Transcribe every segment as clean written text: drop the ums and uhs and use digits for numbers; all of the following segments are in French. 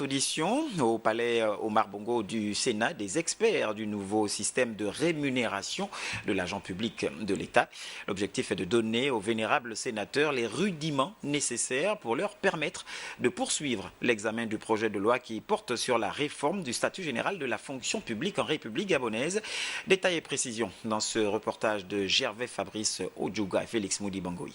Audition au palais Omar Bongo du Sénat des experts du nouveau système de rémunération de l'agent public de l'État. L'objectif est de donner aux vénérables sénateurs les rudiments nécessaires pour leur permettre de poursuivre l'examen du projet de loi qui porte sur la réforme du statut général de la fonction publique en République gabonaise. Détails et précisions dans ce reportage de Gervais Fabrice Odjouga et Félix Moudi Bangoï.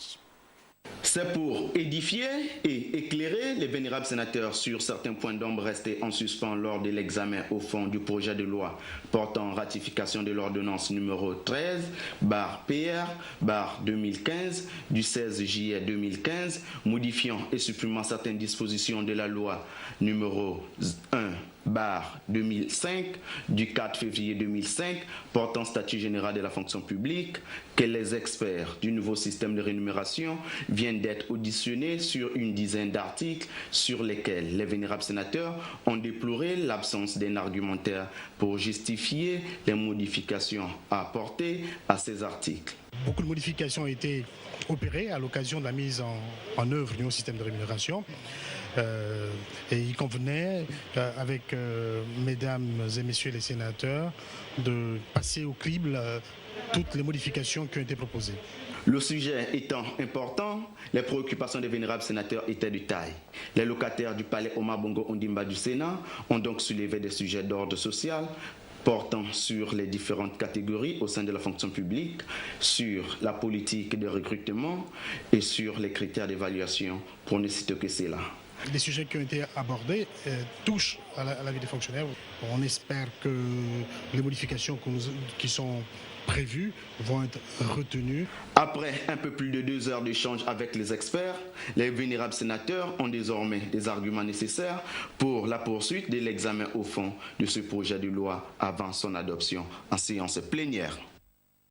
C'est pour édifier et éclairer les vénérables sénateurs sur certains points d'ombre restés en suspens lors de l'examen au fond du projet de loi portant ratification de l'ordonnance numéro 13/PR/2015 du 16 juillet 2015 modifiant et supprimant certaines dispositions de la loi numéro 1/2005 du 4 février 2005 portant statut général de la fonction publique, que les experts du nouveau système de rémunération viennent d'être auditionnés sur une dizaine d'articles sur lesquels les vénérables sénateurs ont déploré l'absence d'un argumentaire pour justifier les modifications à apporter à ces articles. Beaucoup de modifications ont été opérées à l'occasion de la mise en œuvre du nouveau système de rémunération. Et il convenait, avec mesdames et messieurs les sénateurs, de passer au crible toutes les modifications qui ont été proposées. Le sujet étant important, les préoccupations des vénérables sénateurs étaient de taille. Les locataires du palais Omar Bongo Ondimba du Sénat ont donc soulevé des sujets d'ordre social portant sur les différentes catégories au sein de la fonction publique, sur la politique de recrutement et sur les critères d'évaluation, pour ne citer que cela. Les sujets qui ont été abordés touchent à la vie des fonctionnaires. On espère que les modifications qui sont prévues vont être retenues. Après un peu plus de 2 heures d'échange avec les experts, les vénérables sénateurs ont désormais des arguments nécessaires pour la poursuite de l'examen au fond de ce projet de loi avant son adoption en séance plénière.